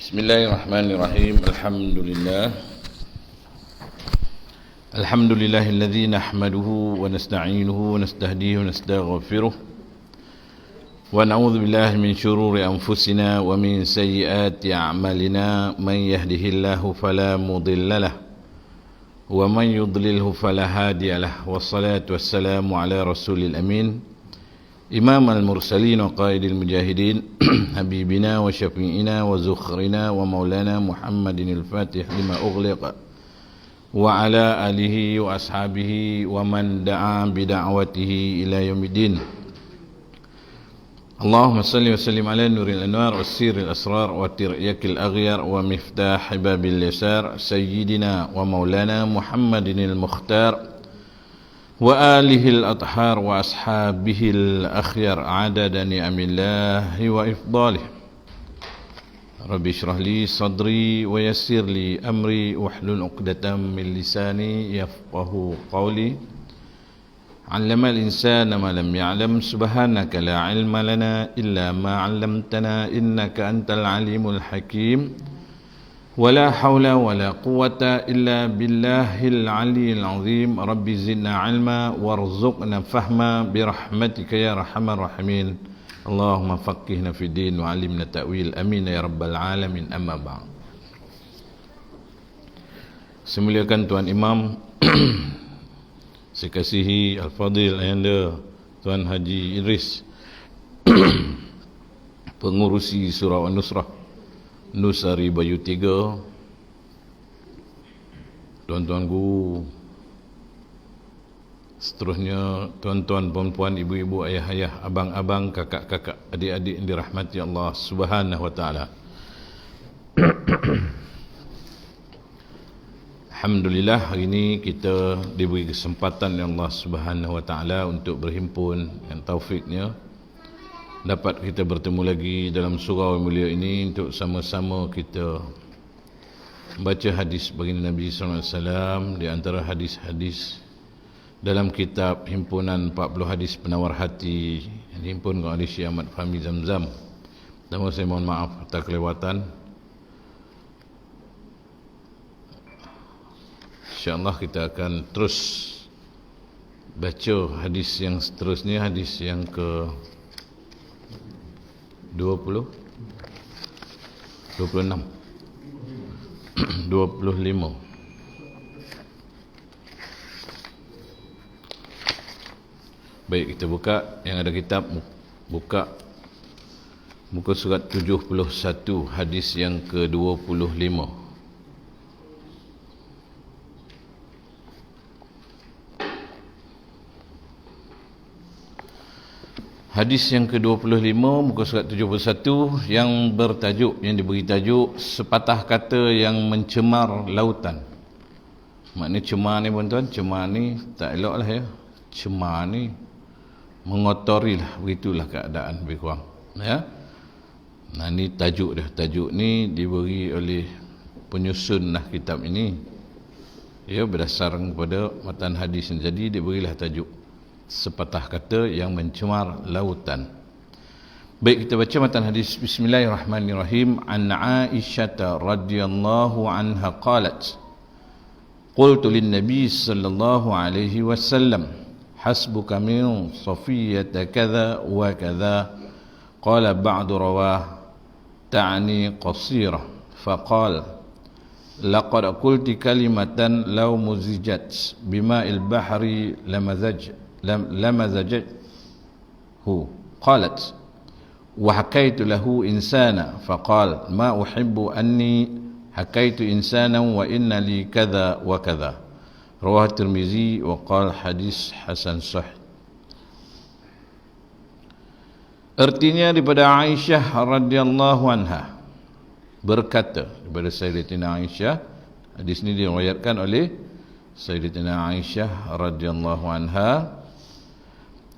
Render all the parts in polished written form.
Bismillahirrahmanirrahim. Alhamdulillahilladzi nahmaduhu wa nasta'inuhu wa nastahdihi wa nastaghfiruh wa na'udzu billahi min syururi anfusina wa min sayyiati a'malina. Man yahdihillahu fala mudhillalah wa man yudlilhu fala hadiyalah. Wassalatu wassalamu ala rasulil amin, Imam al-mursalin wa qaidil mujahidin, habibina wa syafi'ina wa zukhrina wa maulana Muhammadin al-fatih lima ughliqa wa ala alihi wa ashabihi wa man da'a bida'watihi ila yaumiddin. Allahumma salli wa sallim ala nuril anwar wa sirril asrar wa tiryakil aghyar wa miftah babil yasar sayyidina wa maulana Muhammadin al-mukhtar wa alihi al-athhar wa ashabihi al-akhyar adada ni'amillahi wa ifdalih. Rabbi shrah li sadri wa yassir li amri wahlul 'uqdatam min lisani yafqahu qawli. 'Allama al-insana ma lam ya'lam, subhanaka la 'ilma lana illa ma 'allamtana innaka antal alimul hakim. ولا حول ولا قوة إلا بالله العلي العظيم. رب زدنا علما وارزقنا فهما برحمتك يا أرحم الراحمين. اللهم فقهنا في الدين وعلمنا تأويل. آمين يا رب العالمين. أما بعد. Semuliakan Tuan Imam, sekasihi Al-Fadil Ayanda Tuan Haji Idris, pengurusi Surau An-Nusrah Nusari Bayu 3, tuan-tuan guru, seterusnya tuan-tuan, puan-puan, ibu-ibu, ayah-ayah, abang-abang, kakak-kakak, adik-adik yang dirahmati Allah Subhanahu wa taala. Alhamdulillah, hari ini kita diberi kesempatan oleh Allah Subhanahu wa taala untuk berhimpun dengan taufiknya, dapat kita bertemu lagi dalam surau yang mulia ini untuk sama-sama kita baca hadis baginda Nabi SAW. Di antara hadis-hadis dalam kitab himpunan 40 hadis penawar hati yang dihimpun oleh Syekh Ahmad Fahmi Zamzam. Pertama saya mohon maaf atas kelewatan. InsyaAllah kita akan terus baca hadis yang seterusnya, hadis yang ke 26 25. Baik, kita buka yang ada kitab, buka muka surat 71, hadis yang ke-25. Hadis yang ke-25 muka surat 71 yang bertajuk, yang diberi tajuk sepatah kata yang mencemar lautan. Maknanya cemar ni tuan-tuan, cemar ni tak elok lah ya. Cemar ni mengotori lah, begitulah keadaan lebih kurang ya. Nah ni tajuk dia. Tajuk ni diberi oleh penyusun lah kitab ini ya, berdasarkan kepada matan hadis. Jadi diberilah tajuk sepatah kata yang mencemar lautan. Baik, kita baca matan hadis. Bismillahirrahmanirrahim. An Aisyah radhiyallahu anha qalat, qultu lin nabi sallallahu alaihi wasallam, hasbuka min Safiyyah kadha wa kadha. Qala ba'du rawah ta'ni qasira. Faqala laqad qulti kalimatan law muzijat bima'il bahri لمزجته. قالت وحكيت له إنسانا فقال ما أحب أني حكيت إنسانا وإن لي كذا وكذا. رواه الترمذي وقال حديث حسن صحيح. Artinya daripada Aisyah radhiyallahu anha berkata, daripada Sayyidatina Aisyah, hadis ini diriwayatkan oleh Sayyidatina Aisyah radhiyallahu anha,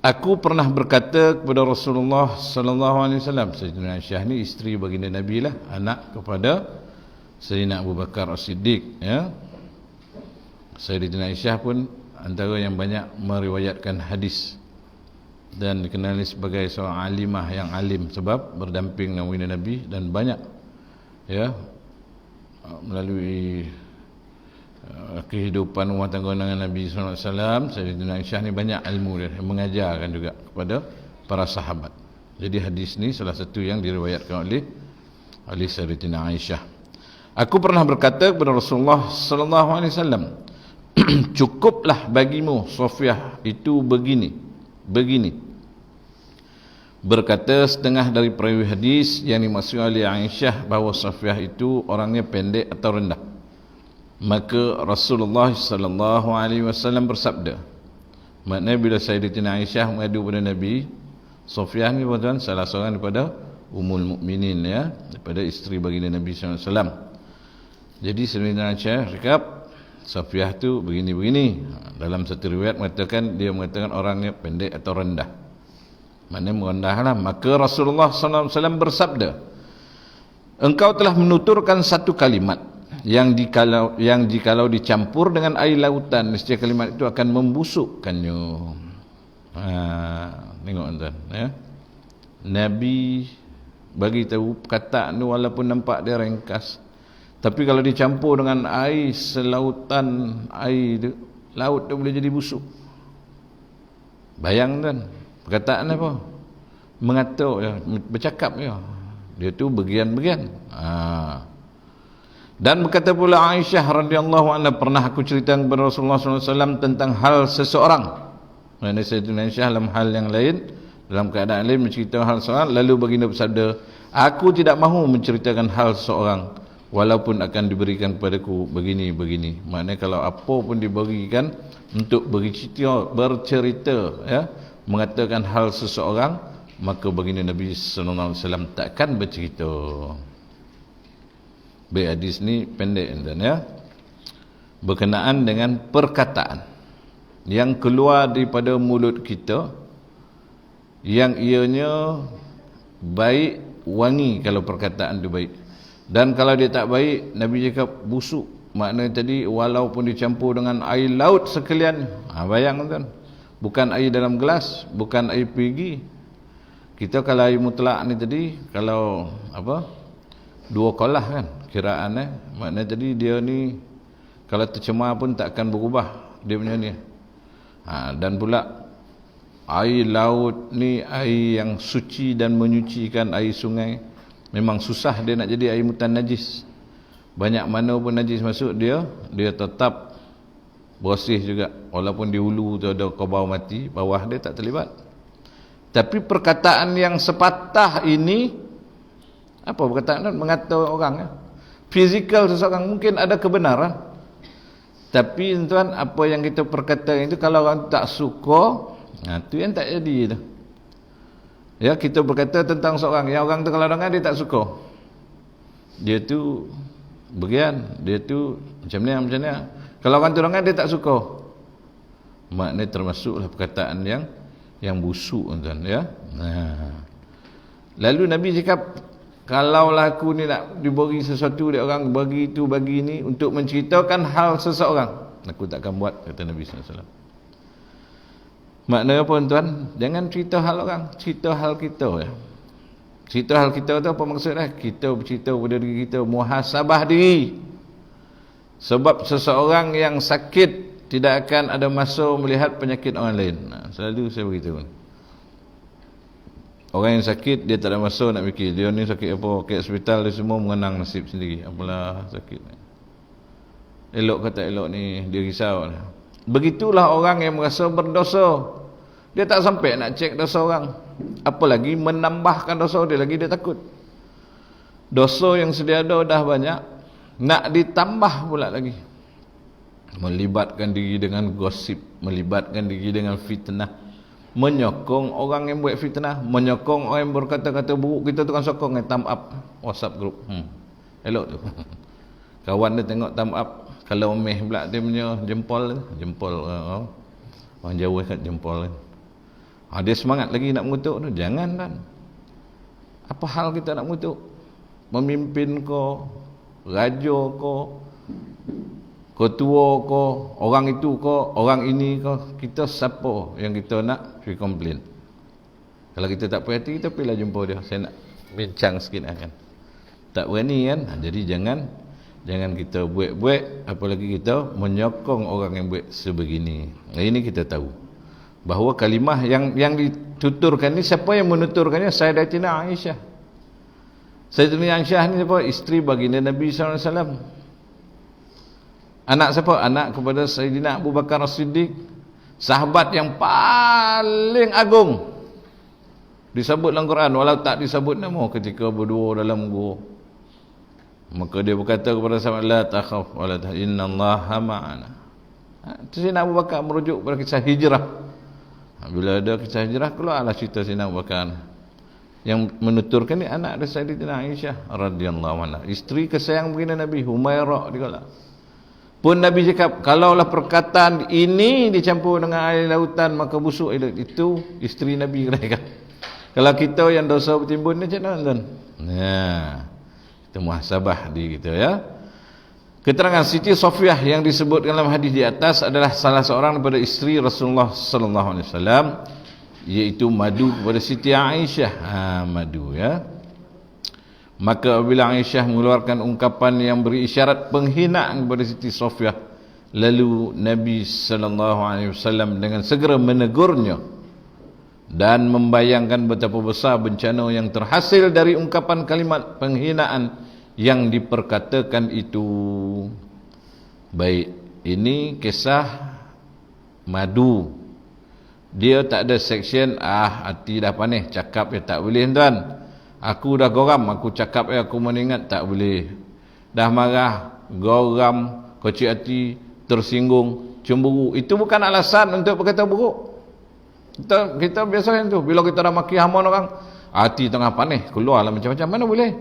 aku pernah berkata kepada Rasulullah sallallahu alaihi wasallam. Sayyidatina Aisyah ni isteri baginda Nabi lah, anak kepada Sayyidina Abu Bakar As-Siddiq ya. Sayyidatina Aisyah pun antara yang banyak meriwayatkan hadis dan dikenali sebagai seorang alimah yang alim sebab berdamping dengan baginda Nabi dan banyak ya, melalui kehidupan rumah tangga dengan Nabi sallallahu alaihi wasallam. Sayyidina Aisyah ni banyak ilmu dia, mengajarkan juga kepada para sahabat. Jadi hadis ni salah satu yang diriwayatkan oleh Sayyidatina Aisyah. Aku pernah berkata kepada Rasulullah sallallahu alaihi wasallam, cukuplah bagimu Safiyah itu begini. Berkata setengah dari perawi hadis yang dimaksud oleh Aisyah bahawa Safiyah itu orangnya pendek atau rendah. Maka Rasulullah sallallahu alaihi wasallam bersabda, maknanya bila Sayyidatina Aisyah mengadu pada Nabi, Safiyah ni tuan salah seorang daripada Ummul Mukminin, ya, daripada isteri baginda Nabi sallallahu alaihi wasallam. Jadi Sayyidatina Aisyah cakap Safiyah tu begini-begini. Dalam satu riwayat dia mengatakan orangnya pendek atau rendah. Maknanya merendahlah. Maka Rasulullah sallallahu alaihi wasallam bersabda, engkau telah menuturkan satu kalimat yang jikalau dicampur dengan air lautan, nescaya kalimat itu akan membusukkannya. Tengok tuan, ya. Nabi bagi tahu perkataan tu walaupun nampak dia ringkas, tapi kalau dicampur dengan air selautan, air laut tu boleh jadi busuk. Bayang tuan, perkataan apa? Mengatur ya, bercakap ya. Dia tu bagian-bagian. Dan berkata pula Aisyah radhiyallahu anha, pernah aku ceritakan kepada Rasulullah sallallahu alaihi wasallam tentang hal seseorang. Kerana Sayyidatina Aisyah dalam hal yang lain, dalam keadaan lain menceritakan hal seseorang, lalu baginda bersabda, aku tidak mahu menceritakan hal seseorang walaupun akan diberikan kepadaku begini-begini. Maknanya kalau apa pun diberikan untuk bercerita, ya, mengatakan hal seseorang, maka baginda Nabi sallallahu alaihi wasallam takkan bercerita. Hadis ni pendek tuan, ya, berkenaan dengan perkataan yang keluar daripada mulut kita, yang ianya baik, wangi kalau perkataan itu baik, dan kalau dia tak baik, Nabi cakap busuk. Maknanya tadi walaupun dicampur dengan air laut sekalian. Bayang tuan, bukan air dalam gelas, bukan air perigi. Kita kalau air mutlak ni tadi, kalau apa, 2 kolah kan kiraan, maknanya tadi dia ni kalau tercemar pun takkan berubah dia punya ni. Dan pula air laut ni air yang suci dan menyucikan air sungai. Memang susah dia nak jadi air mutan najis. Banyak mana pun najis masuk dia tetap bersih juga, walaupun di hulu tu ada kau mati, bawah dia tak terlibat. Tapi perkataan yang sepatah ini, apa perkataan itu? Mengatur orang, ya. Fizikal seseorang mungkin ada kebenaran, tapi tuan, apa yang kita perkataan itu kalau orang tak suka, itu yang tak jadi tu. Ya, kita berkata tentang seorang, yang orang tu kalau dengar dia tak suka, dia tu bagian, dia tu macam ni. Kalau orang tu dengar dia tak suka, maknanya termasuklah perkataan yang busuk tuan, ya. Lalu Nabi cakap, kalau aku ni nak diberi sesuatu dia orang, bagi itu bagi ini untuk menceritakan hal seseorang, aku takkan buat, kata Nabi sallallahu alaihi wasallam. Maknanya apa tuan? Jangan cerita hal orang, cerita hal kita, ya. Cerita hal kita tu apa maksudnya? Kita bercerita kepada diri kita, muhasabah diri. Sebab seseorang yang sakit tidak akan ada masa melihat penyakit orang lain. Selalu saya beritahu, orang yang sakit dia tak ada masa nak fikir dia ni sakit apa, ke hospital dia semua mengenang nasib sendiri, apalah sakit, elok ke tak elok ni, dia risau. Begitulah orang yang merasa berdosa, dia tak sampai nak cek dosa orang, apalagi menambahkan dosa dia lagi, dia takut. Dosa yang sedia ada dah banyak, nak ditambah pula lagi, melibatkan diri dengan gosip, melibatkan diri dengan fitnah, menyokong orang yang buat fitnah, menyokong orang yang berkata-kata buruk. Kita tu kan sokong thumb up WhatsApp group, elok tu. Kawan dia tengok thumb up, kalau meh pula dia punya jempol orang Jawa kat jempol kan. Dia semangat lagi nak mengutuk tu. Jangan kan, apa hal kita nak mengutuk? Memimpin ko, raja ko, ketua ko, orang itu ko, orang ini ko, kita siapa yang kita nak pergi komplain? Kalau kita tak puas hati, kita pergilah jumpa dia, saya nak bincang sikit kan. tak berani kan. Jadi jangan kita buat-buat, apalagi kita menyokong orang yang buat sebegini. Ini kita tahu bahawa kalimah yang dituturkan ni, siapa yang menuturkannya? Sayyidatina Aisyah. Sayyidatina Aisyah ni siapa? Isteri baginda Nabi SAW. Anak siapa? Anak kepada Sayyidina Abu Bakar As-Siddiq, sahabat yang paling agung. Disebut dalam Quran, walau tak disebut nama, ketika berdua dalam gua, maka dia berkata kepada sahabat, la takhaf wa la tahzan, innallaha ma'ana. Sayyidina Abu Bakar merujuk pada kisah hijrah. Bila ada kisah hijrah, keluarlah cerita Sayyidina Abu Bakar. Yang menuturkan ni anak dari Sayyidatina Aisyah radhiyallahu anha, isteri kesayang baginda Nabi, Humairah dikala. Pun Nabi cakap, kalaulah perkataan ini dicampur dengan air lautan, maka busuk air laut. Itu isteri Nabi kata. Kalau kita yang dosa bertimbun ni macam mana tuan? Nah, kita muhasabah diri kita ya. Keterangan Siti Sofiyah yang disebut dalam hadis di atas adalah salah seorang daripada isteri Rasulullah sallallahu alaihi wasallam, iaitu madu kepada Siti Aisyah. Madu ya. Maka apabila Aisyah mengeluarkan ungkapan yang beri isyarat penghinaan kepada Siti Sofiyah, lalu Nabi sallallahu alaihi wasallam dengan segera menegurnya dan membayangkan betapa besar bencana yang terhasil dari ungkapan kalimat penghinaan yang diperkatakan itu. Baik, ini kisah madu. Dia tak ada section hati dah panis, cakap ya tak boleh tuan. Aku dah geram, aku cakap aku mengingat, tak boleh. Dah marah, geram, kecil hati, tersinggung, cemburu, itu bukan alasan untuk berkata buruk. Kita biasa yang tu, bila kita dah maki hamun orang, hati tengah panis, keluarlah macam-macam, mana boleh?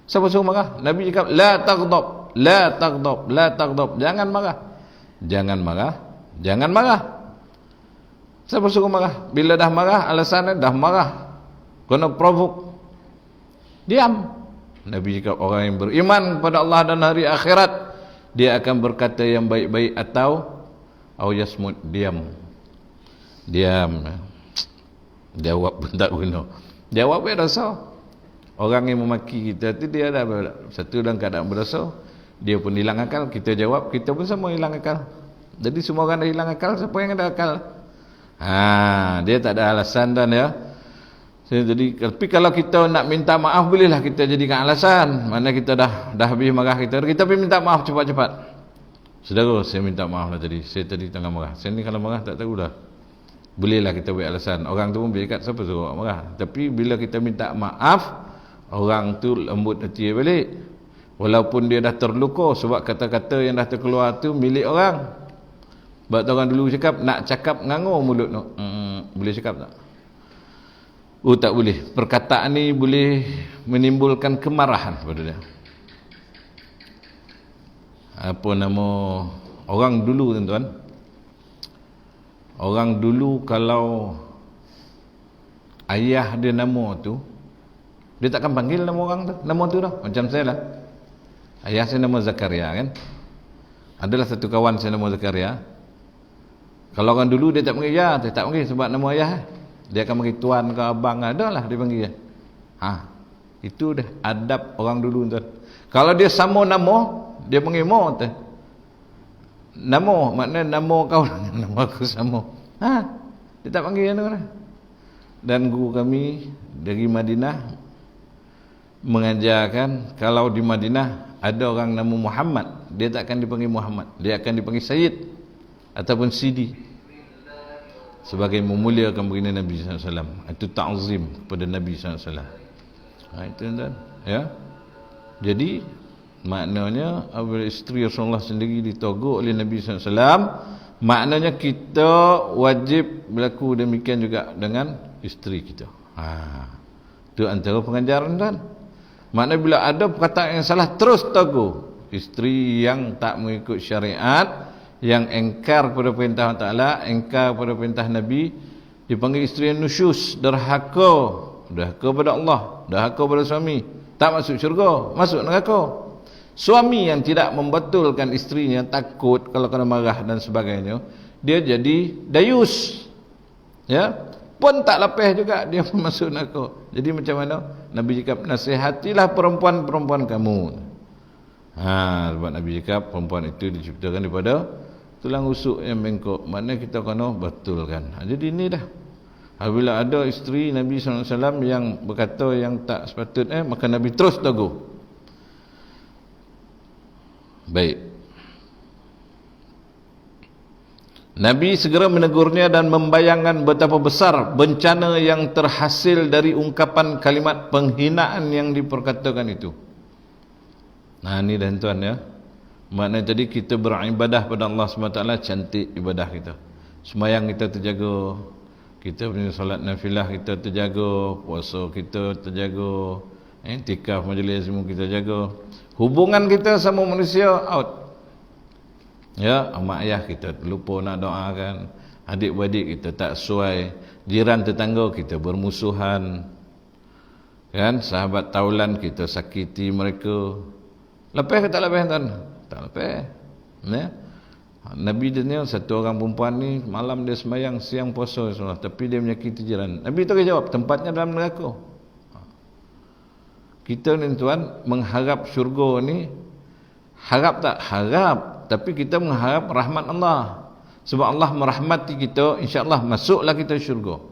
Siapa suruh marah? Nabi cakap, la taghdab, la taghdab, la taghdab, jangan marah. Jangan marah, jangan marah. Siapa suruh marah? Bila dah marah, alasannya dah marah, kena provoke, diam. Nabi cakap, orang yang beriman kepada Allah dan hari akhirat, dia akan berkata yang baik-baik atau yasmut, diam. Jawab pun tak guna. Jawab pun dosa. Orang yang memaki kita tu, dia dah satu dalam keadaan berdosa, dia pun hilang akal. Kita jawab, kita pun sama hilang akal. Jadi semua orang dah hilang akal, siapa yang ada akal? Dia tak ada alasan dan ya. Jadi, tapi kalau kita nak minta maaf, bolehlah kita jadikan alasan. Mana kita dah habis marah kita pergi minta maaf cepat-cepat. Saudara, saya minta maaf lah tadi, saya tadi tengah marah. Saya ni kalau marah tak tahu dah. Bolehlah kita buat alasan. Orang tu pun berkat, siapa suruh marah. Tapi bila kita minta maaf, orang tu lembut hati balik. Walaupun dia dah terluka, sebab kata-kata yang dah terkeluar tu milik orang. Sebab orang dulu cakap, nak cakap ngangur mulut tu. Boleh cakap tak? Tak boleh. Perkataan ni boleh menimbulkan kemarahan pada dia. Apa nama orang dulu tuan-tuan? Orang dulu kalau ayah dia nama tu, dia takkan panggil nama orang tu, nama tu dah. Macam saya lah, ayah saya nama Zakaria kan. Adalah satu kawan saya nama Zakaria. Kalau orang dulu dia tak panggil ya, dia tak panggil sebab nama ayah. Dia akan panggil tuan ke abang, adalah dia panggil. Itu dah adab orang dulu tuan. Kalau dia sama nama, dia panggil mo tu. Nama, maknanya nama kau dengan nama aku sama. Dia tak panggil tu lah. Dan guru kami dari Madinah mengajarkan, kalau di Madinah ada orang nama Muhammad, dia tak akan dipanggil Muhammad, dia akan dipanggil Sayyid ataupun Sidi, sebagai memuliakan baginda Nabi SAW. Itu ta'zim kepada Nabi SAW. Itu tuan ya. Jadi maknanya apabila isteri Rasulullah sendiri ditogok oleh Nabi SAW, maknanya kita wajib berlaku demikian juga dengan isteri kita. Itu antara pengajaran tuan. Maknanya bila ada perkataan yang salah, terus tegur. Isteri yang tak mengikut syariat, yang engkar kepada perintah Allah Ta'ala, engkar kepada perintah Nabi, dipanggil isteri yang nusyus, derhaka pada Allah, derhaka pada suami, tak masuk syurga, masuk neraka. Suami yang tidak membetulkan isterinya, takut kalau kena marah dan sebagainya, dia jadi dayus ya. pun tak lepas juga dia masuk neraka. Jadi macam mana? Nabi cakap, nasihatilah perempuan-perempuan kamu. Sebab Nabi cakap perempuan itu diciptakan daripada tulang rusuk yang bengkok. Maknanya kita kena betulkan. Jadi ini dah. Apabila ada isteri Nabi SAW yang berkata yang tak sepatutnya, maka Nabi terus tegur. Baik. Nabi segera menegurnya dan membayangkan betapa besar bencana yang terhasil dari ungkapan kalimat penghinaan yang diperkatakan itu. Nah ini dan tuan ya. Maknanya tadi kita beribadah pada Allah SWT, cantik ibadah kita. Sembahyang kita terjaga, kita punya solat nafilah kita terjaga, puasa kita terjaga, iktikaf majlis semua kita jaga. Hubungan kita sama manusia out. Ya, mak ayah kita lupa nak doakan, adik-beradik kita tak sesuai, jiran tetangga kita bermusuhan, kan, sahabat taulan kita sakiti mereka. Lepas ke tak lepas tuan? Tak lepas. Ya. Nabi dia ni satu orang perempuan ni malam dia sembahyang, siang puasa semua, tapi dia menyakiti jiran. Nabi tu jawab, tempatnya dalam neraka. Kita ni tuan mengharap syurga ni, harap tak? Harap. Tapi kita mengharap rahmat Allah. Sebab Allah merahmati kita, insya-Allah masuklah kita syurga.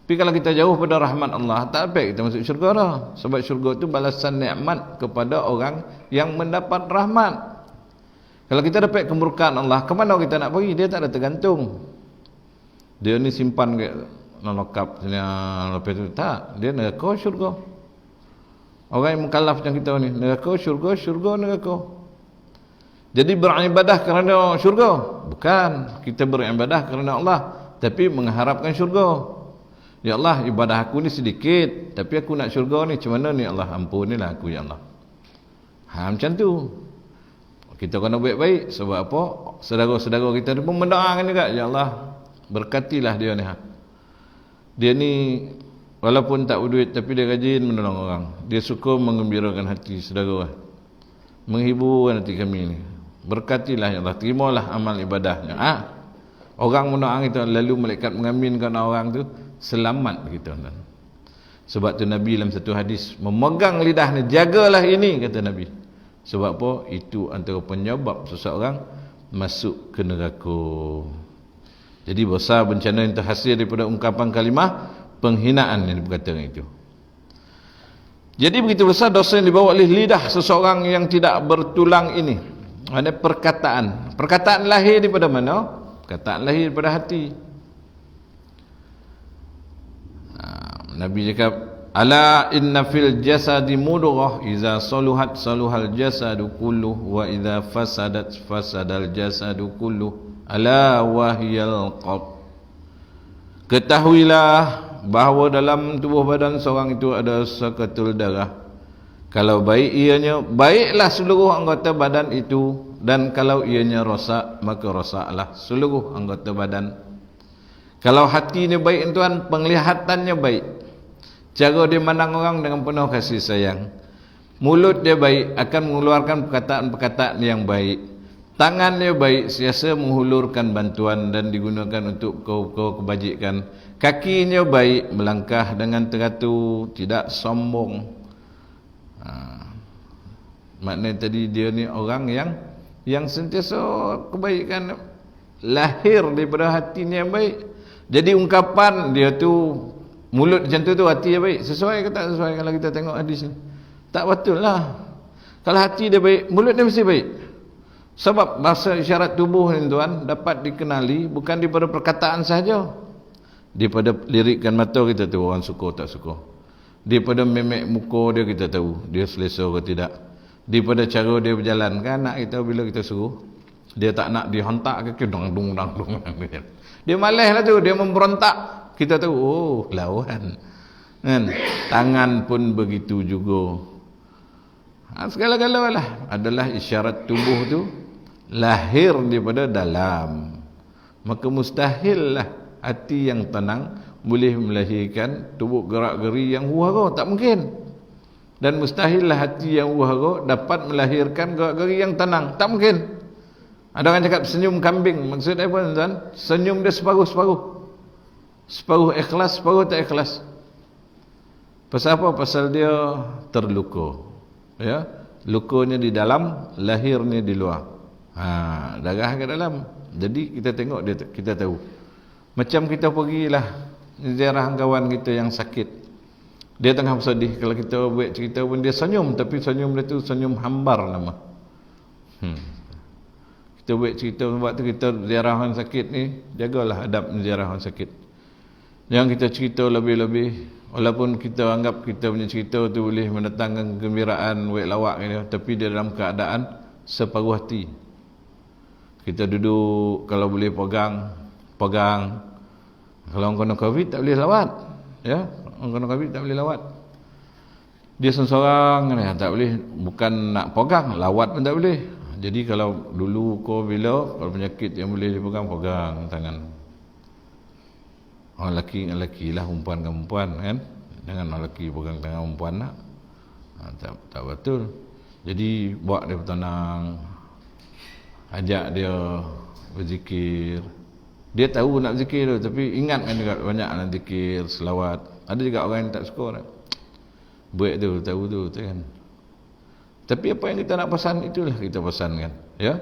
Tapi kalau kita jauh pada rahmat Allah, tak baik kita masuk syurga dah. Sebab syurga itu balasan nikmat kepada orang yang mendapat rahmat. Kalau kita dapat kemurkaan Allah, ke mana kita nak pergi? Dia tak ada tergantung. Dia ni simpan ke lokap sini, lepas tu tak, dia neraka syurga. Orang yang mukallaf macam kita ni, neraka syurga, syurga neraka. Jadi beribadah kerana syurga? Bukan. Kita beribadah kerana Allah, tapi mengharapkan syurga. Ya Allah, ibadah aku ni sedikit, tapi aku nak syurga ni. Macam mana ni Allah? Ampunilah aku ya Allah. Macam tu. Kita kena baik-baik. Sebab apa? Saudara-saudara kita pun mendoakan juga, ya Allah, berkatilah dia ni. Dia ni walaupun tak berduit, tapi dia rajin menolong orang. Dia suka menggembirakan hati saudara, menghiburkan hati kami ni. Berkatilah ya Allah, terimalah amal ibadahnya. Orang mendoakan kita, lalu malaikat mengaminkan orang tu selamat kita. Sebab tu Nabi dalam satu hadis memegang lidah ni, jagalah ini, kata Nabi. Sebab apa? Itu antara penyebab seseorang masuk ke neraka. Jadi besar bencana yang terhasil daripada ungkapan kalimah penghinaan yang diperkatakan itu. Jadi begitu besar dosa yang dibawa oleh lidah seseorang yang tidak bertulang ini. Ada perkataan. Perkataan lahir daripada mana? Perkataan lahir daripada hati. Nabi cakap, ala inna fil jasadi mudghah, iza saluhat saluhal jasadu kulluh, wa iza fasadat fasadal jasadu kulluh, ala wahyal qalb. Ketahuilah bahawa dalam tubuh badan seorang itu ada seketul darah. Kalau baik ianya, baiklah seluruh anggota badan itu, dan kalau ianya rosak, maka rosaklah seluruh anggota badan. Kalau hatinya baik tuan, penglihatannya baik, cara dia mandang orang dengan penuh kasih sayang. Mulut dia baik, akan mengeluarkan perkataan-perkataan yang baik. Tangannya baik, siasa menghulurkan bantuan dan digunakan untuk kebajikan. Kakinya baik, melangkah dengan teratur, tidak sombong. Maknanya tadi dia ni orang yang sentiasa kebaikan lahir daripada hatinya yang baik. Jadi ungkapan dia tu, mulut macam tu hati dia baik. Sesuai ke tak sesuai kalau kita tengok hadis ni? Tak betul lah. Kalau hati dia baik, mulut dia mesti baik. Sebab bahasa isyarat tubuh ni tuan dapat dikenali bukan daripada perkataan sahaja, daripada lirikan mata kita tahu orang suka tak suka, daripada memek muka dia kita tahu dia selesa ke tidak, daripada cara dia berjalan. Kan anak kita bila kita suruh, dia tak nak dihentak ke dong dong dong dong, dia malas lah tu, dia memberontak, kita tahu oh lawan kan. Tangan pun begitu juga. Segala-galanya lah adalah isyarat tubuh tu lahir daripada dalam. Maka mustahil lah hati yang tenang boleh melahirkan tubuh gerak-geri yang huara, tak mungkin. Dan mustahil lah hati yang huara dapat melahirkan gerak-geri yang tenang, tak mungkin. Ada orang cakap senyum kambing, maksud apa tuan? Senyum dia separuh-separuh. Separuh ikhlas, separuh tak ikhlas. Pasal apa? Pasal dia terluka. Ya, lukanya di dalam, lahirnya di luar. Darah ke dalam. Jadi kita tengok dia, kita tahu. Macam kita pergilah ziarah kawan kita yang sakit. Dia tengah bersedih. Kalau kita buat cerita pun dia senyum, tapi senyum dia tu senyum hambar nama. Kita buat cerita waktu kita ziarah orang sakit ni, jagalah adab ziarah orang sakit. Yang kita cerita lebih-lebih, walaupun kita anggap kita punya cerita tu boleh mendatangkan kegembiraan, wek lawak ni, tapi dia dalam keadaan separuh hati. Kita duduk, kalau boleh pegang. Kalau orang kena COVID tak boleh lawat, ya, orang kena COVID tak boleh lawat. Dia seorang ni tak boleh, bukan nak pegang, lawat pun tak boleh. Jadi kalau dulu kalau penyakit yang boleh dipegang, pegang tangan. Orang lelaki dengan lelaki lah, perempuan dengan perempuan kan. Jangan orang lelaki pegang tangan perempuan nak. Tak betul. Jadi buat dia bertenang, ajak dia berzikir. Dia tahu nak zikir tu, tapi ingatkan juga banyak nak zikir, selawat. Ada juga orang yang tak suka nak buat tu, tahu tu kan. Tapi apa yang kita nak pesan, itulah kita pesankan, ya.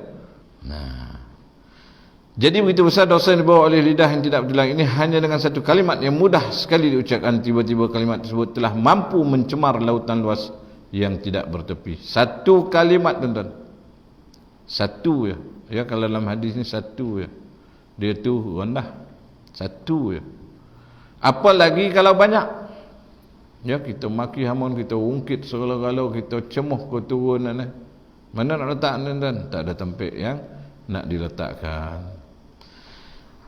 Nah, jadi begitu besar dosa yang dibawa oleh lidah yang tidak bertulang ini, hanya dengan satu kalimat yang mudah sekali diucapkan, tiba-tiba kalimat tersebut telah mampu mencemar lautan luas yang tidak bertepi. Satu kalimat, tuan-tuan. Satu ya. Ya, kalau dalam hadis ni satu ya. Dia tu rendah. Satu ya. Apalagi kalau banyak. Ya, kita maki hamun, kita ungkit segala-gala, kita cemuh keturunan. Mana nak letak, tuan-tuan? Tak ada tempat yang nak diletakkan.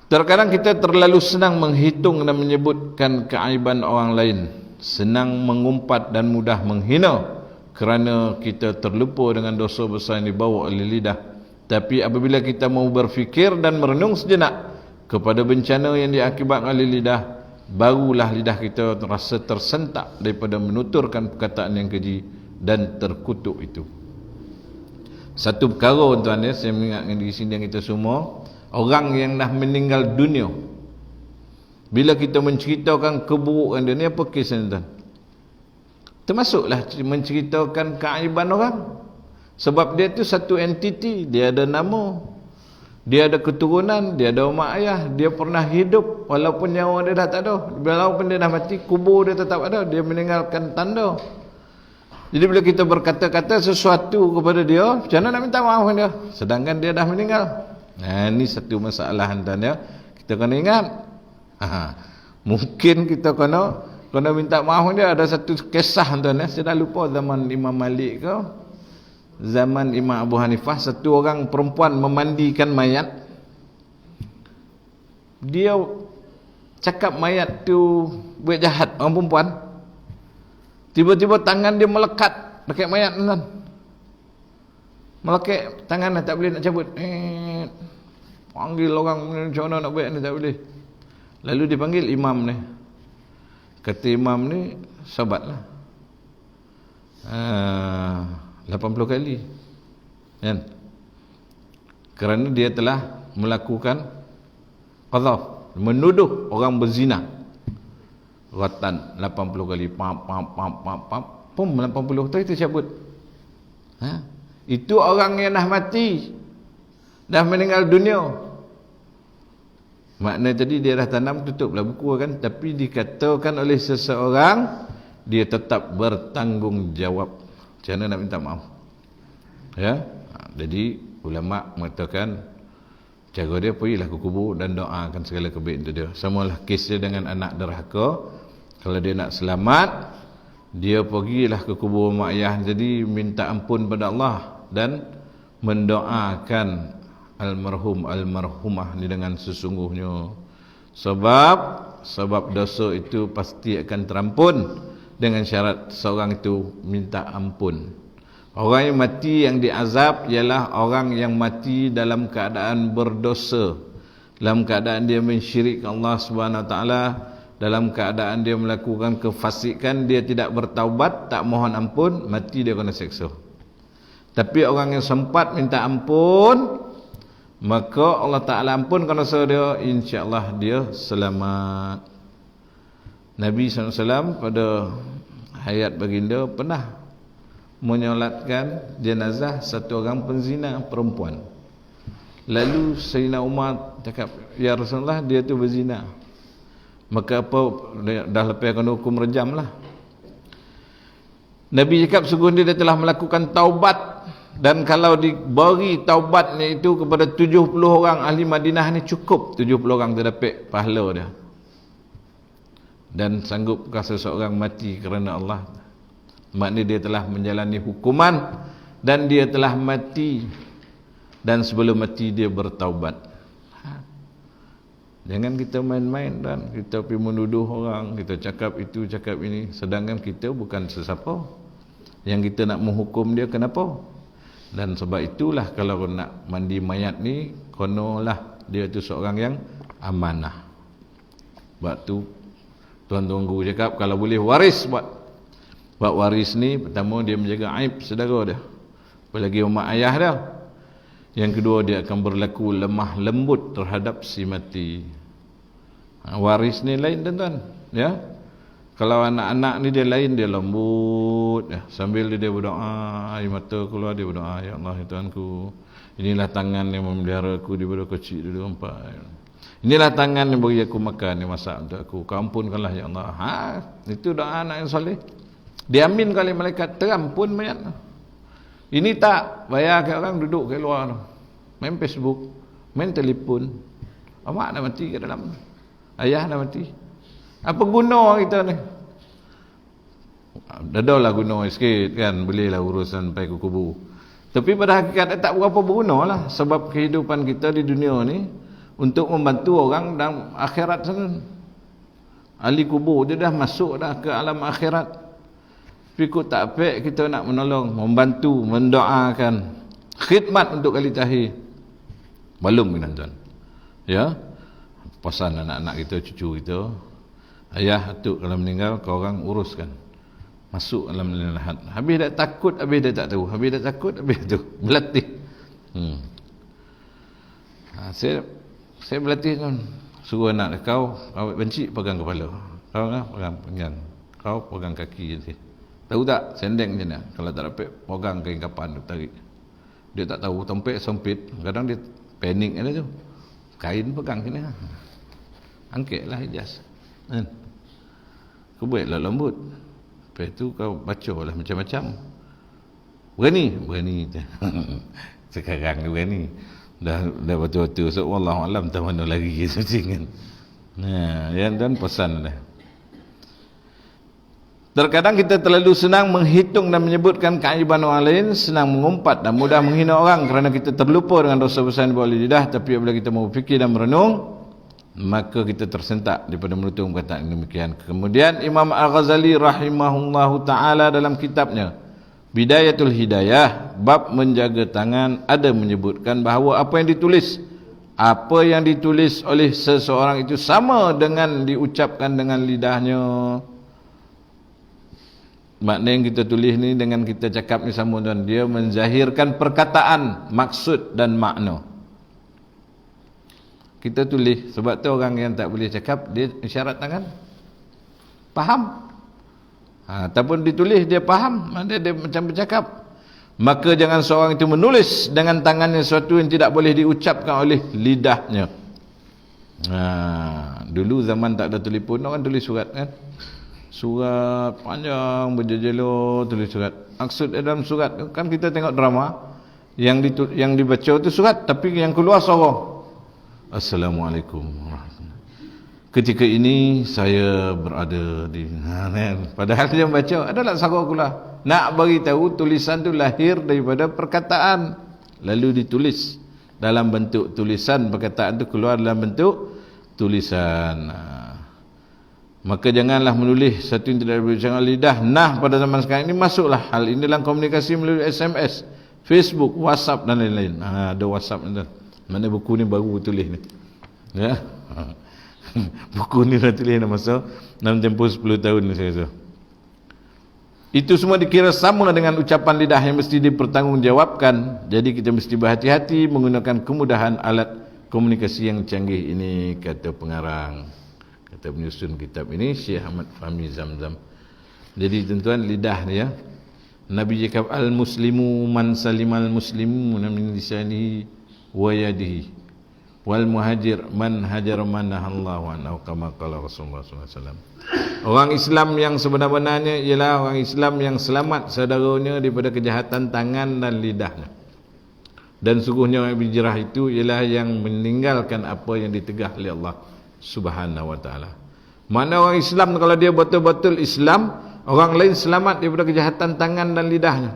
Terkadang kita terlalu senang menghitung dan menyebutkan keaiban orang lain, senang mengumpat dan mudah menghina, kerana kita terlupa dengan dosa besar yang dibawa oleh lidah. Tapi apabila kita mau berfikir dan merenung sejenak kepada bencana yang diakibatkan oleh lidah, barulah lidah kita terasa tersentak daripada menuturkan perkataan yang keji dan terkutuk itu. Satu perkara, tuan-tuan, saya mengingatkan di sini yang kita semua, orang yang dah meninggal dunia, bila kita menceritakan keburukan dia, ni apa kisah, tuan? Termasuklah menceritakan keaiban orang. Sebab dia tu satu entiti, dia ada nama, dia ada keturunan, dia ada mak ayah, dia pernah hidup, walaupun nyawa dia dah tak ada, walaupun dia dah mati, kubur dia tetap ada, dia meninggalkan tanda. Jadi bila kita berkata-kata sesuatu kepada dia, macam mana nak minta maaf dia, sedangkan dia dah meninggal? Ini satu masalah, tuan ya. Kita kena ingat. Mungkin kita kena minta maaf dia. Ada satu kisah, tuan ya. Saya dah lupa zaman Imam Malik ke, zaman Imam Abu Hanifah. Satu orang perempuan memandikan mayat. Dia cakap mayat tu buat jahat, orang perempuan. Tiba-tiba tangan dia melekat dekat mayat, tuan. Melekat tangan, tak boleh nak cabut. Panggil orang, macam mana nak buat ni, tak boleh. Lalu dipanggil imam ni. Kata imam ni, sabatlah 80 kali kan? Kerana dia telah melakukan qadhaf, menuduh orang berzina. Ratan 80 kali, pum 80 tu kita cabut. Itu orang yang dah mati, dah meninggal dunia. Makna tadi dia dah tanam, tutuplah buku kan. Tapi dikatakan oleh seseorang, dia tetap bertanggungjawab. Macam mana nak minta maaf? Ya, jadi ulama mengatakan cara dia pergilah ke kubur dan doakan segala kebaikan untuk dia. Samalah kes dia dengan anak derhaka. Kalau dia nak selamat, dia pergilah ke kubur mak ayah, jadi minta ampun pada Allah dan mendoakan almarhumah ni dengan sesungguhnya. Sebab dosa itu pasti akan terampun dengan syarat seorang itu minta ampun. Orang yang mati yang diazab ialah orang yang mati dalam keadaan berdosa, dalam keadaan dia mensyirikkan Allah Subhanahu Wa Taala, dalam keadaan dia melakukan kefasikan, dia tidak bertaubat, tak mohon ampun, mati dia kena seksa. Tapi orang yang sempat minta ampun, maka Allah Ta'ala ampunkan dosa dia, insya-Allah dia selamat. Nabi SAW pada hayat baginda pernah menyolatkan jenazah satu orang penzina perempuan. Lalu Sayyidina Umar cakap, ya Rasulullah, dia tu berzina. Maka apa, dah lepaskan hukum rejam lah. Nabi cakap sungguh dia telah melakukan taubat, dan kalau diberi taubatnya itu kepada 70 orang ahli Madinah ni, cukup 70 orang tu dapat pahala dia. Dan sanggupkah seseorang mati kerana Allah? Maknanya dia telah menjalani hukuman dan dia telah mati, dan sebelum mati dia bertaubat. Jangan kita main-main dan kita pergi menuduh orang, kita cakap itu, cakap ini, sedangkan kita bukan sesiapa. Yang kita nak menghukum dia kenapa? Dan sebab itulah kalau nak mandi mayat ni, konolah dia tu seorang yang amanah. Sebab tu Tuan-tuan guru cakap kalau boleh waris buat waris ni, pertama dia menjaga aib saudara dia, apalagi mak ayah dia. Yang kedua dia akan berlaku lemah lembut terhadap si mati. Waris ni lain tuan-tuan, ya. Kalau anak-anak ni dia lain, dia lembut ya. Sambil dia berdoa, air mata keluar dia berdoa, ya Allah ya Tuhanku, inilah tangan yang memelihara aku daripada kecil dulu sampai. Inilah tangan yang beri aku makan, yang masak untuk aku. Kau ampunkanlah ya Allah. Itu doa anak yang soleh. Diaminkan oleh malaikat, terampun mayat. Ini tak, bayar ke orang duduk ke luar tu, main Facebook, main telefon. Mak dah mati ke dalam, ayah dah mati. Apa guna kita ni? Dadalah guna sikit kan, bolehlah urusan sampai ke kubur. Tapi pada hakikat tak berapa berguna lah. Sebab kehidupan kita di dunia ni untuk membantu orang dalam akhirat sana. Ahli kubur dia dah masuk dah ke alam akhirat. Pikut tak apik kita nak menolong, membantu, mendoakan, khidmat untuk kali tahir. Belum tuan-tuan. Ya. Pesan anak-anak kita, cucu kita, ayah atuk kalau meninggal kau orang uruskan, masuk dalam lahat. Habis dah takut, habis dah tak tahu, habis dah takut, habis tu berlatih. Saya berlatih tuan, suruh anak kau benci pegang kepala, kau pegang pinggang, kau pegang kaki je. Tahu tak sendeng macam mana? Kalau tak dapat pegang kain kapan tu, tarik. Dia tak tahu, tempat sempit, kadang dia panik ada tu, kain pegang sini, angkatlah hijaz. Kau buatlah lembut. Lepas tu kau baca lah macam-macam. Berani. Sekarang ni berani. Dah betul-betul. So wallahualam tak mana lagi gitu kan. Yang dan pesan dah. Terkadang kita terlalu senang menghitung dan menyebutkan keaiban orang lain, senang mengumpat dan mudah menghina orang kerana kita terlupa dengan dosa besar yang dibuat oleh lidah. Tapi apabila kita mau fikir dan merenung, maka kita tersentak daripada menutur perkataan demikian. Kemudian Imam Al-Ghazali rahimahullahu ta'ala dalam kitabnya Bidayatul Hidayah, bab menjaga tangan, ada menyebutkan bahawa apa yang ditulis oleh seseorang itu sama dengan diucapkan dengan lidahnya. Makna yang kita tulis ni dengan kita cakap ni sama tuan, dia menzahirkan perkataan, maksud dan makna. Kita tulis, sebab tu orang yang tak boleh cakap dia isyarat tangan, faham. Ataupun ditulis dia faham, dia macam bercakap. Maka jangan seorang itu menulis dengan tangannya sesuatu yang tidak boleh diucapkan oleh lidahnya. Dulu zaman tak ada telefon, orang tulis surat kan, surat panjang berjejelo, tulis surat. Maksud dalam surat kan kita tengok drama yang dibaca tu surat, tapi yang keluar suara Assalamualaikum warahmatullahi. Ketika ini saya berada di padahal dia baca adalah suara keluar. Nak bagi tahu tulisan tu lahir daripada perkataan, lalu ditulis dalam bentuk tulisan, perkataan tu keluar dalam bentuk tulisan. Maka janganlah menulis satu yang tidak berbicara lidah. Pada zaman sekarang ini masuklah hal ini dalam komunikasi melalui SMS, Facebook, WhatsApp dan lain-lain. Ada WhatsApp ni. Mana buku ni baru tulis ni. Ya. Buku ni dah tulis dah masa dalam tempoh 10 tahun ni saya rasa. Itu semua dikira sama dengan ucapan lidah yang mesti dipertanggungjawabkan. Jadi kita mesti berhati-hati menggunakan kemudahan alat komunikasi yang canggih ini, kata pengarang, kata penyusun kitab ini Syekh Ahmad Fahmi Zamzam. Jadi tuan-tuan, lidah ni ya, Nabi cakap al-muslimu man salimal muslimuna min lisanihi wa yadihi, wal muhajir man hajar man nahallahu anhu, kama qala Rasulullah sallallahu alaihi wasallam. Orang Islam yang sebenar-benarnya ialah orang Islam yang selamat saudaranya daripada kejahatan tangan dan lidahnya. Dan sungguhnya orang berhijrah itu ialah yang meninggalkan apa yang ditegah oleh Allah Subhanahu wa taala. Mana orang Islam kalau dia betul-betul Islam, orang lain selamat daripada kejahatan tangan dan lidahnya.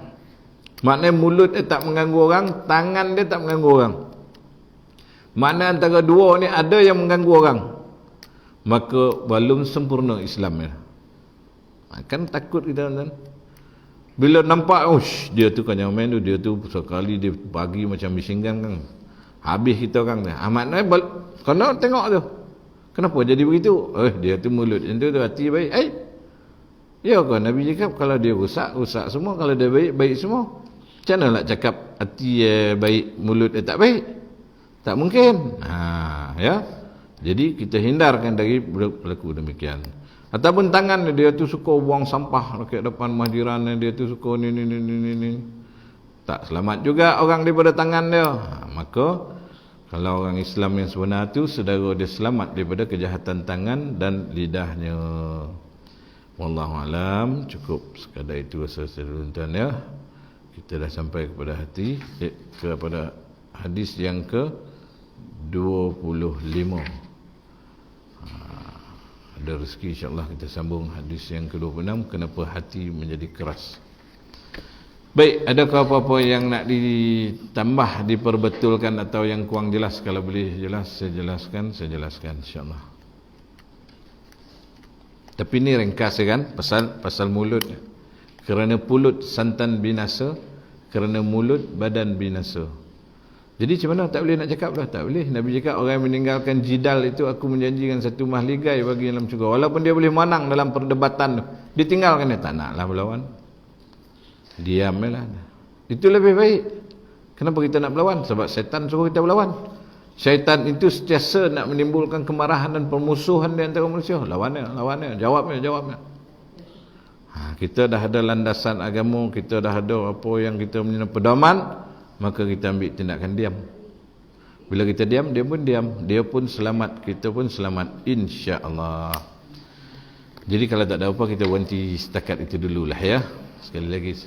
Maknanya mulut dia tak mengganggu orang, tangan dia tak mengganggu orang. Mana antara dua ni ada yang mengganggu orang, maka belum sempurna Islamnya. Kan takut kita kan. Bila nampak dia tu kan yang main tu, dia tu sekali dia bagi macam bisinggan kan, habis kita orang ni. Maknanya kena tengok tu, kenapa jadi begitu? Dia tu mulut yang tu hati baik. Ya kan Nabi cakap kalau dia rusak semua, kalau dia baik semua. Macam mana nak cakap hati baik, mulut tak baik? Tak mungkin. Ya. Jadi kita hindarkan dari berlaku demikian. Ataupun tangan dia tu suka buang sampah dekat depan mahjiran, dia tu suka ni. Tak selamat juga orang daripada tangan dia. Maka kalau orang Islam yang sebenar tu, saudara dia selamat daripada kejahatan tangan dan lidahnya. Wallahu alam. Cukup sekadar itu selesai tuan ya. Kita dah sampai kepada hadis yang ke 25. Ada rezeki insya-Allah kita sambung hadis yang ke-26, kenapa hati menjadi keras. Baik, adakah apa-apa yang nak ditambah, diperbetulkan atau yang kurang jelas? Kalau boleh jelas saya jelaskan insya-Allah. Tapi ni ringkas kan, pasal mulut. Kerana pulut santan binasa, kerana mulut badan binasa. Jadi macam mana tak boleh nak cakap dah? Tak boleh. Nabi cakap orang yang meninggalkan jidal itu, aku menjanjikan satu mahligai bagi dalam syurga. Walaupun dia boleh menang dalam perdebatan tu, ditinggalkan dia, tak naklah berlawan. Diam lah. Itu lebih baik. Kenapa kita nak berlawan? Sebab syaitan suruh kita berlawan. Syaitan itu sentiasa nak menimbulkan kemarahan dan permusuhan di antara manusia. Lawannya, jawabnya. Kita dah ada landasan agama, kita dah ada apa yang kita punya pedoman, maka kita ambil tindakan diam. Bila kita diam, dia pun diam, dia pun selamat, kita pun selamat, insya-Allah. Jadi kalau tak ada apa, kita berhenti setakat itu dululah ya. Sekali lagi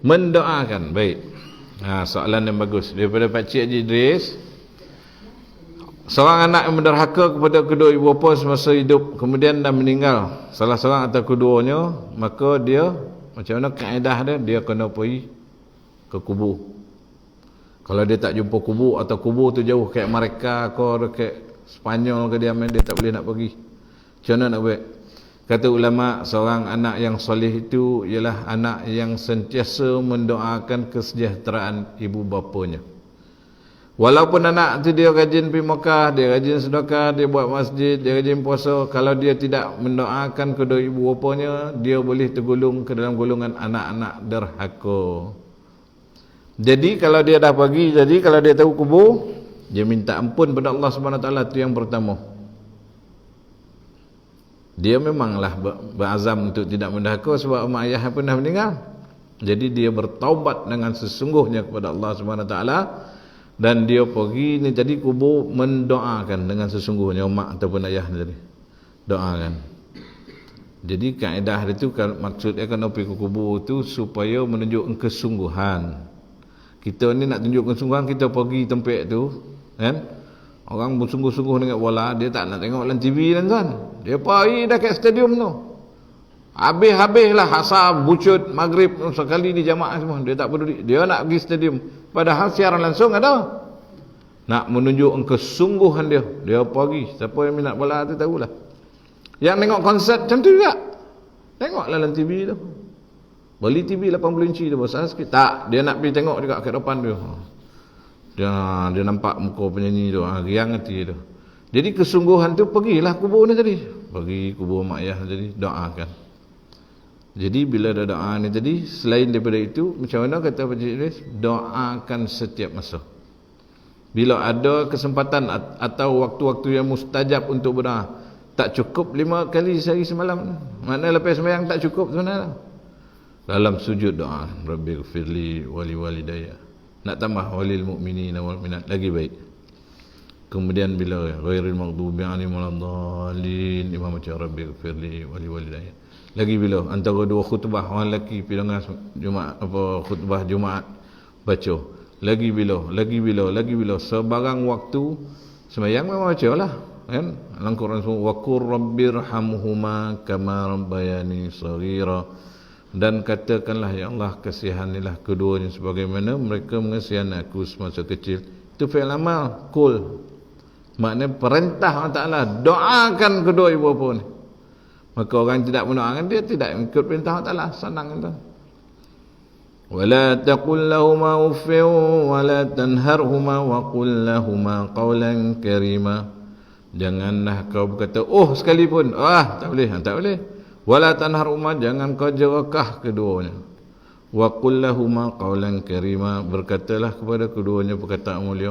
mendoakan. Baik. Soalan yang bagus daripada Pak Cik Haji Idris. Seorang anak yang menderhaka kepada kedua ibu bapa semasa hidup, kemudian dah meninggal, salah seorang atau keduanya, maka dia macam mana kaedah dia kena pergi ke kubur. Kalau dia tak jumpa kubur, atau kubur tu jauh kat Amerika ke dekat Spanyol ke, dia tak boleh nak pergi, macam mana nak buat? Kata ulama, seorang anak yang soleh itu ialah anak yang sentiasa mendoakan kesejahteraan ibu bapanya. Walaupun anak tu dia rajin pergi Mekah, dia rajin sedekah, dia buat masjid, dia rajin puasa, kalau dia tidak mendoakan kedua ibu bapanya, dia boleh tergolong ke dalam golongan anak-anak derhaka. Jadi kalau dia dah pergi, jadi kalau dia tahu kubur, dia minta ampun pada Allah Subhanahu Wa Taala, itu yang pertama. Dia memanglah berazam untuk tidak menderhaka sebab mak ayah pun dah meninggal. Jadi dia bertaubat dengan sesungguhnya kepada Allah Subhanahu Wa Taala, dan dia pergi ni tadi kubur mendoakan dengan sesungguhnya mak ataupun ayah tadi. Doakan. Jadi kaedah itu maksudnya kena pergi ke kubur tu supaya menunjukkan kesungguhan. Kita ni nak tunjuk kesungguhan, kita pergi tempat tu kan. Orang bersungguh-sungguh dengan bola, dia tak nak tengok dalam TV kan. Dia pergi dah kat stadium tu. Habis-habislah asar, bucut, maghrib sekali di jamaah semua. Dia tak peduli. Dia nak pergi stadium. Padahal siaran langsung ada. Nak menunjukkan kesungguhan dia. Dia pergi. Siapa yang minat bola tu tahulah. Yang tengok konsert macam tu juga. Tengoklah dalam TV tu. Beli TV 80 inci dia besar sikit. Tak, dia nak pergi tengok dekat kat depan dia. Dia nampak muka penyanyi tu, riang hati tu. Jadi kesungguhan tu, pergilah kubur ni tadi. Pergi kubur mak ayah tadi, doakan. Jadi bila ada doa ni tadi, selain daripada itu, macam mana kata Pak Cik Idris, doakan setiap masa. Bila ada kesempatan atau waktu-waktu yang mustajab untuk berdoa, tak cukup 5 kali sehari semalam. Maknanya lepas sembahyang tak cukup sebenarnya. Dalam sujud doa, Rabbighfirli wali walidayya. Nak tambah walil mu'minina wal mu'minat, lagi baik. Kemudian bila ghairil maghdubi 'alaihim waladdallin, imam baca Rabbighfirli wali walidayya. Lagi bila antara dua khutbah orang lelaki pidangan Jumaat khutbah Jumaat baca. Lagi bila sebarang waktu sembahyang memang bacalah, kan? Dalam Quran semua, wa qur rabbirhamhuma kama rabbayani shaghira. Dan katakanlah, ya Allah, kasihanilah keduanya sebagaimana mereka mengasihani aku semasa kecil. Itu fi'il amal, kul. Maknanya perintah Allah Ta'ala, doakan kedua ibu bapa ni. Maka orang yang tidak mendoakan, dia tidak ikut perintah Allah Ta'ala. Senang itu. وَلَا تَقُلْ لَهُمَا أُفٍّ وَلَا تَنْهَرْهُمَا وَقُلْ لَهُمَا قَوْلًا كَرِيمًا. Janganlah kau berkata oh sekalipun, tak boleh. Wala tanharhuma, jangan kau jerakah keduanya. Wa qul lahuma qawlan karima, berkatalah kepada keduanya perkataan mulia.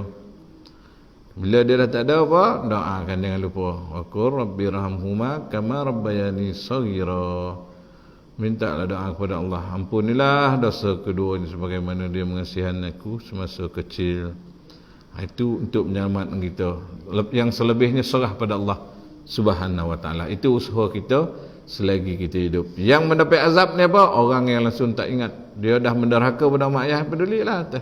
Bila dia dah tak ada apa, doakan jangan lupa. Wa qur rabbirhamhuma kama rabbayani shaghira. Mintalah doa kepada Allah, ampunilah dosa keduanya sebagaimana dia mengasihani aku semasa kecil. Itu untuk menyelamatkan kita. Yang selebihnya serah pada Allah Subhanahu wa taala. Itu usaha kita selagi kita hidup. Yang mendapat azab ni apa? Orang yang langsung tak ingat, dia dah menderhaka pada mak ayah, pedulilah atas,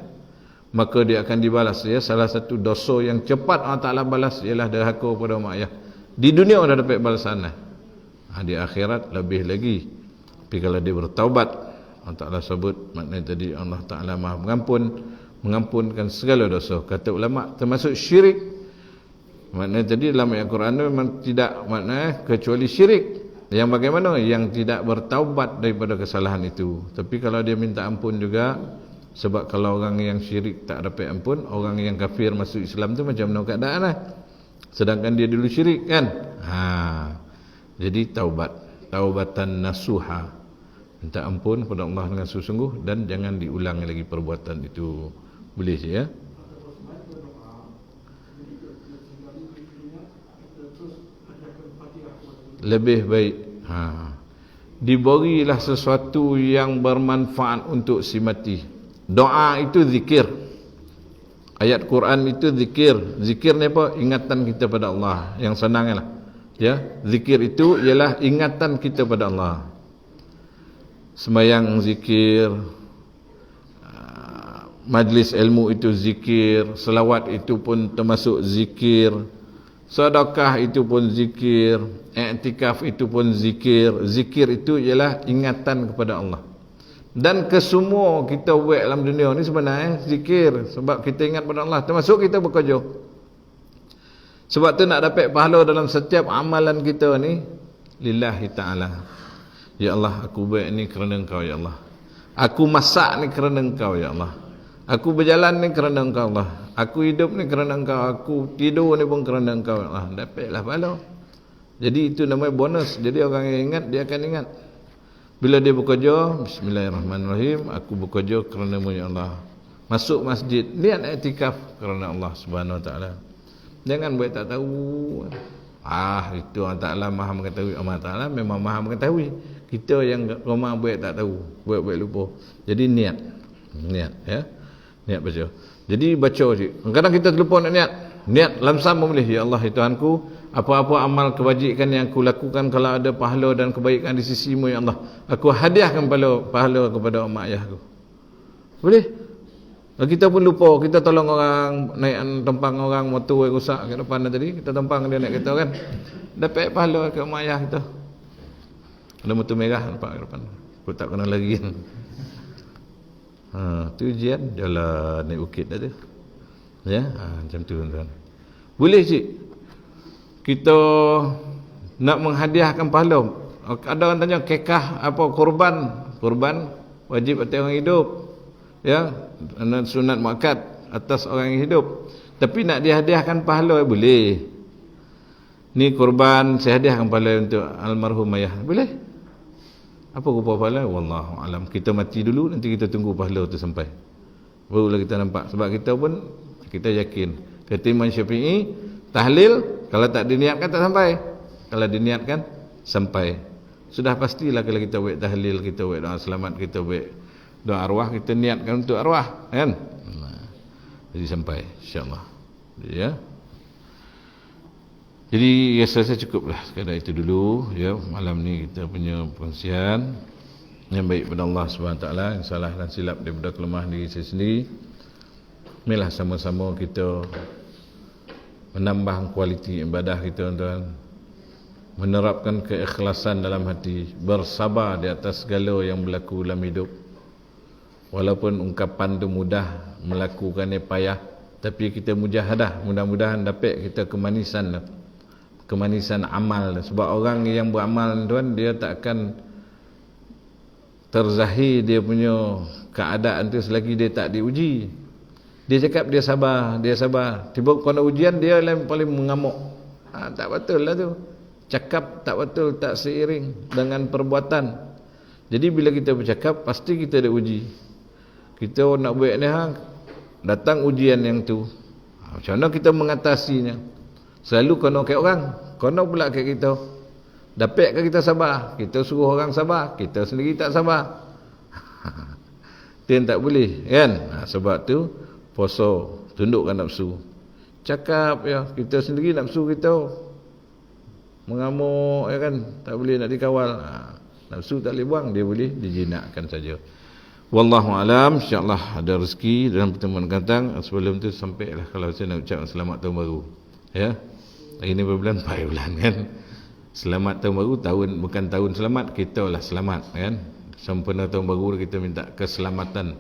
maka dia akan dibalas. Ya, salah satu dosa yang cepat Allah Ta'ala balas ialah derhaka pada mak ayah. Di dunia dah dapat balasan, di akhirat lebih lagi. Tapi kalau dia bertaubat, Allah Ta'ala sebut, maknanya tadi Allah Ta'ala Maha mengampunkan segala dosa. Kata ulama termasuk syirik. Maknanya tadi dalam ayat Quran memang tidak maknanya kecuali syirik. Yang bagaimana? Yang tidak bertaubat daripada kesalahan itu. Tapi kalau dia minta ampun juga, sebab kalau orang yang syirik tak dapat ampun, orang yang kafir masuk Islam tu macam mana keadaan lah. Sedangkan dia dulu syirik kan. Jadi taubatan nasuha, minta ampun kepada Allah dengan sungguh-sungguh, dan jangan diulangi lagi perbuatan itu. Boleh sih ya. Lebih baik diberilah sesuatu yang bermanfaat untuk si mati. Doa itu zikir, ayat Quran itu zikir. Zikir ni apa? Ingatan kita pada Allah. Yang senang lah ya, zikir itu ialah ingatan kita pada Allah. Sembahyang zikir, majlis ilmu itu zikir, selawat itu pun termasuk zikir, sedekah itu pun zikir, i'tikaf itu pun zikir. Zikir itu ialah ingatan kepada Allah. Dan kesemua kita buat dalam dunia ni sebenarnya zikir, sebab kita ingat pada Allah, termasuk kita bekerja. Sebab tu nak dapat pahala dalam setiap amalan kita ni lillahi ta'ala. Ya Allah, aku buat ni kerana Engkau ya Allah. Aku masak ni kerana Engkau ya Allah. Aku berjalan ni kerana Engkau Allah. Aku hidup ni kerana Engkau. Aku tidur ni pun kerana Engkau Allah. Dapatlah pahala. Jadi itu namanya bonus. Jadi orang yang ingat, dia akan ingat. Bila dia bekerja, bismillahirrahmanirrahim, aku bekerja kerana-Mu ya Allah. Masuk masjid, niat i'tikaf kerana Allah Subhanahu wa taala. Jangan buat tak tahu. Itu Allah Ta'ala Maha mengetahui. Allah Ta'ala memang Maha mengetahui. Kita yang ramai buat tak tahu, buat lupa. Jadi niat ya. Niat baca. Jadi baca je. Kadang kita terlupa nak niat lamsam boleh. Ya Allah, ya Tuhanku, apa-apa amal kebajikan yang aku lakukan, kalau ada pahala dan kebaikan di sisi-Mu ya Allah, aku hadiahkan pahala kepada mak ayahku. Boleh? Kita pun lupa, kita tolong orang naik tempang orang motor yang rosak kat depan tadi, kita tempang dia naik kereta kan, dapat pahala ke mak ayah kita. Ada motor merah nampak kat depan, aku tak kena lari kan. Tu ujian jalan naik bukit dah tu. Ya, macam tu tuan-tuan. Boleh cik kita nak menghadiahkan pahala. Ada orang tanya kekah apa kurban wajib atas orang hidup. Ya, sunat muakkad atas orang yang hidup. Tapi nak dihadiahkan pahala boleh. Ni korban saya hadiahkan pahala untuk almarhum ayah. Boleh. Apa rupa pahala? Wallahu alam. Kita mati dulu, nanti kita tunggu pahala tu sampai. Barulah kita nampak. Sebab kita pun kita yakin. Kata Imam Syafi'i, tahlil kalau tak diniatkan tak sampai. Kalau diniatkan sampai. Sudah pastilah kalau kita buat tahlil, kita buat doa selamat, kita buat doa arwah, kita niatkan untuk arwah, kan? Jadi sampai insya-Allah. Ya. Jadi saya cukuplah sekadar itu dulu ya, malam ni kita punya perkongsian yang baik pada Allah SWT, yang salah dan silap daripada kelemahan diri saya sendiri. Marilah sama-sama kita menambah kualiti ibadah kita, tuan-tuan. Menerapkan keikhlasan dalam hati, bersabar di atas segala yang berlaku dalam hidup. Walaupun ungkapan tu mudah, melakukannya payah, tapi kita mujahadah, mudah-mudahan dapat kita kemanisan amal. Sebab orang yang beramal, tuan, dia tak akan terzahir dia punya keadaan tu selagi dia tak diuji. Dia cakap dia sabar, tiba kena ujian dia yang paling mengamuk. Tak betul lah tu. Cakap tak betul, tak seiring dengan perbuatan. Jadi bila kita bercakap, pasti kita ada uji. Kita nak buat ni, datang ujian yang tu. Macam mana kita mengatasinya? Selalu kena kat orang, kena pula kat kita. Dapat ke kita sabar? Kita suruh orang sabar, kita sendiri tak sabar. Itu yang tak boleh, kan? Sebab tu puasa, tundukkan nafsu. Cakap ya, kita sendiri nafsu kita mengamuk, ya kan? Tak boleh nak dikawal. Nafsu tak boleh buang, dia boleh dijinakkan saja. Wallahu alam. InsyaAllah ada rezeki dalam pertemuan datang. Sebelum tu sampailah kalau saya nak ucap selamat tahun baru. Ya. Hari ni berbulan 4 bulan, kan? Selamat tahun baru, bukan tahun selamat, kita lah selamat, kan? Sempena tahun baru kita minta keselamatan,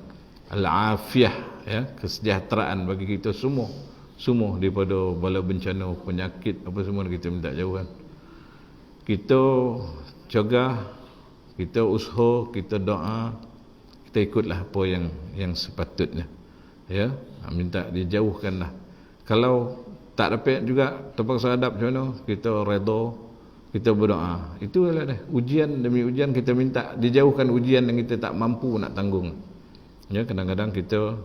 al-afiyah, ya, kesejahteraan bagi kita semua daripada bala bencana, penyakit apa semua kita minta jauhan. Kita jaga, kita usaha, kita doa, kita ikutlah apa yang sepatutnya, ya. Minta dijauhkanlah. Kalau tak dapat juga terpaksa hadap macam mana, kita redha, kita berdoa. Itulah dah ujian demi ujian, kita minta dijauhkan ujian yang kita tak mampu nak tanggung. Ya, kadang-kadang kita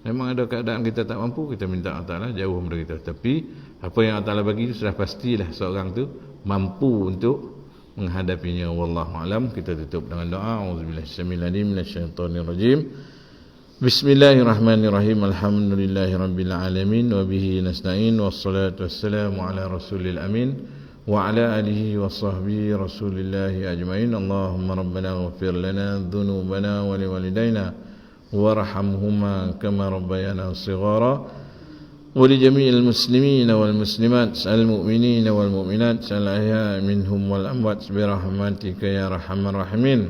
memang ada keadaan kita tak mampu, kita minta Allah Ta'ala jauh dari kita. Tapi apa yang Allah Ta'ala bagi itu sudah pastilah seorang tu mampu untuk menghadapinya. Wallahu alam. Kita tutup dengan doa. Auzubillahi minasyaitonir rajim. Bismillahirrahmanirrahim. Alhamdulillahirabbil alamin wa bihi nasta'in wassalatu wassalamu ala rasulil amin wa ala alihi wa sahbihi rasulillahi ajmain. Allahumma rabbana ighfir lana dhunubana wa liwalidayna warhamhuma kama rabbayana shighara. ولجميع المسلمين والمسلمات المؤمنين والمؤمنات الأحياء منهم والأموات برحمتك يا أرحم الراحمين.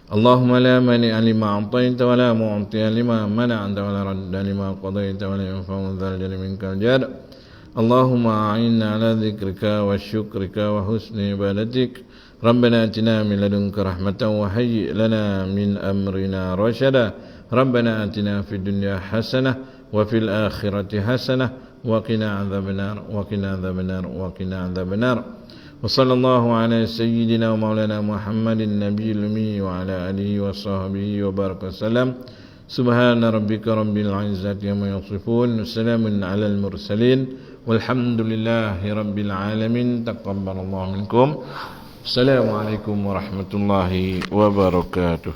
اللهم لا مانع لما أعطيت ولا معطي لما منعت ولا رد لما قضيت ولا ينفع ذا الجد منك الجد. اللهم أعنا على ذكرك وشكرك وحسن عبادتك. ربنا آتنا من لدنك رحمة وهيئ لنا من أمرنا رشدا. ربنا آتنا في الدنيا حسنة وفي الآخرة حسنة وقنا عذاب النار وقنا عذاب النار وقنا عذاب النار. وصلى الله على سيدنا ومولانا محمد النبي الأمي وعلى آله وصحبه وبارك وسلم. سبحان ربك رب العزة عما يصفون وسلام على المرسلين والحمد لله رب العالمين. تقبل الله منكم. السلام عليكم ورحمة الله وبركاته.